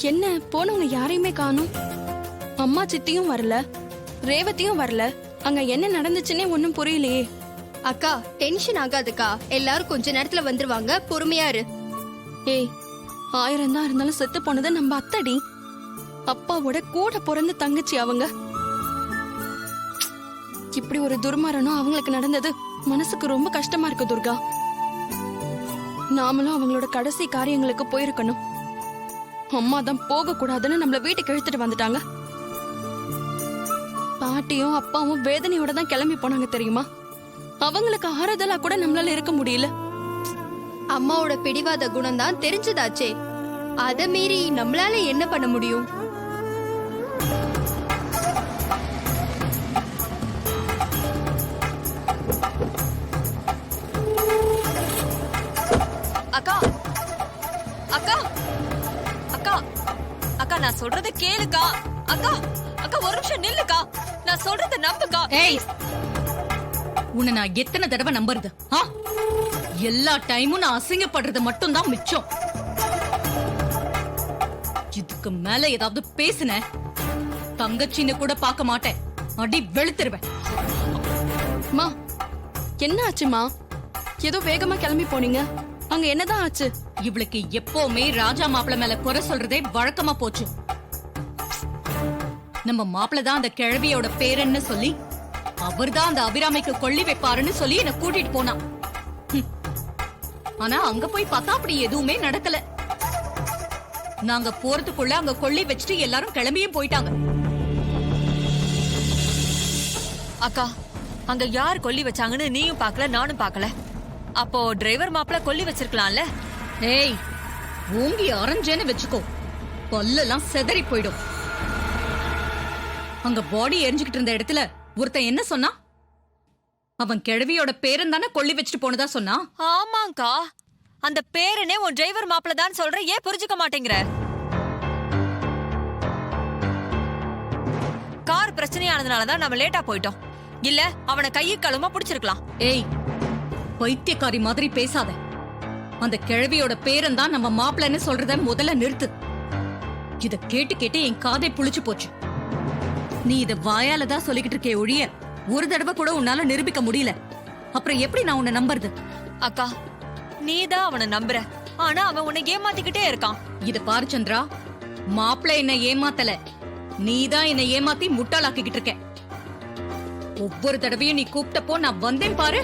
என்ன போனவங்க யாரையுமே காணும். அம்மா சித்தியும் வரல, ரேவதியும் வரல. அங்க என்ன நடந்துச்சுன்னே ஒண்ணும் புரியலையே. அக்கா டென்ஷன் ஆகாதுக்கா, எல்லாரும் கொஞ்ச நேரத்துல வந்துருவாங்க, பொறுமையா இரு. ஏய், 1000 தான் இருந்தாலும் செத்து போனது நம்ம அத்தடி. அப்பாவோட கூட பிறந்த தங்கச்சி அவங்க. இப்படி ஒரு துர்மரணம் அவங்களுக்கு நடந்தது மனசுக்கு ரொம்ப கஷ்டமா இருக்கு துர்கா. நாமளும் அவங்களோட கடைசி காரியங்களுக்கு போயிருக்கணும். அம்மா தான் போக கூடாதுன்னு நம்மள வீட்டுக்கு இழுத்துட்டு வந்துட்டாங்க. பாட்டியும் அப்பாவும் வேதனையோட தான் கிளம்பி போனாங்க தெரியுமா. அவங்களுக்கு ஆறுதலா கூட நம்மளால இருக்க முடியல. அம்மாவோட பிடிவாத குணம் தான் தெரிஞ்சதாச்சே, அத மீறி நம்மளால என்ன பண்ண முடியும்? அக்கா அக்கா அக்கா அக்கா, நான் சொல்றத கேளுக்கா. அக்கா அக்கா, ஒரு நிமிஷம் நில்லுக்கா, நான் சொல்றத நம்புக்கா. ஏய், உன்னை நான் எத்தனை தடவை நம்புறது? எல்லா டைமும் நான் அசிங்கப்படுறது மட்டும் தான் மிச்சம். இதுக்கு மேல ஏதாவது பேசுன தங்கச்சின்னு கூட பார்க்க மாட்டேன், அடி வெளுத்துருவேன். மா, என்ன ஆச்சுமா? ஏதோ வேகமா கிளம்பி போனீங்க, அங்க என்னதான் ஆச்சு? இவளுக்கு எப்பவுமே ராஜா மாப்பிள்ள மேல குறை சொல்றதே வழக்கமா போச்சு. நம்ம மாப்பிள்ள தான் அந்த கிழவியோட பேரன்னு சொல்லி, அவர்தான் அந்த அபிராமிக்கு கொள்ளி வைப்பாருன்னு சொல்லி என்ன கூட்டிட்டு போனான். ஆனா அங்க போய் பார்த்தா அப்படி எதுவுமே நடக்கல. நாங்க போறதுக்குள்ள அங்க கொள்ளி வச்சுட்டு எல்லாரும் கிளம்பியும் போயிட்டாங்க. அக்கா, அங்க யார் கொல்லி வச்சாங்கன்னு நீயும் பாக்கல, நானும் பாக்கல. அப்போ டிரைவர் மாப்பிள்ள கொல்லி வச்சிருக்கலாம்ல. ஏய், ஓங்கி அரைஞ்சேன்னு வச்சுக்கோ, பல்லெல்லாம் செதறி போயிடும். அங்க பாடி எரிஞ்சுக்கிட்டு இருந்த இடத்துல ஒருத்தன் என்ன சொன்னா? அவன் கிழவியோட பேரன் தானே கொல்லி வச்சுட்டு போனதா சொன்னா. ஆமாங்கா, அந்த பேரனே உன் டிரைவர் மாப்பிள்ள தான் சொல்ற, ஏன் புரிஞ்சுக்க மாட்டேங்கிற? கார் பிரச்சனையானதுனாலதான் நம்ம லேட்டா போயிட்டோம். இல்ல அவனை கையை களுமா புடிச்சிருக்கலாம். ஏய், பைத்தியக்காரி மாதிரி பேசாத. அந்த கிழவியோட பேரன் தான் நம்ம மாப்பிள்ளன்னு சொல்றத முதல்ல நிறுத்து. இத கேட்டு கேட்டு என் காதை புளிச்சு போச்சு. நீ இத வாயால தான் சொல்லிக்கிட்டு இருக்கே ஒழிய ஒரு தடவை கூட உன்னால நிரூபிக்க முடியல. அப்புறம் எப்படி நான் உன்னை நம்புறது? அக்கா, நீதான் அவனை நம்புற, ஆனா அவன் உன்னை ஏமாத்திக்கிட்டே இருக்கான். இத பாரு சந்திரா, மாப்பிள்ள என்ன ஏமாத்தல, நீதான் என்ன ஏமாத்தி முட்டாளாக்கிக்கிட்டு இருக்க. ஒவ்வொரு தடவையும் நீ கூப்பிட்டப்போ நான் வந்தேன் பாரு,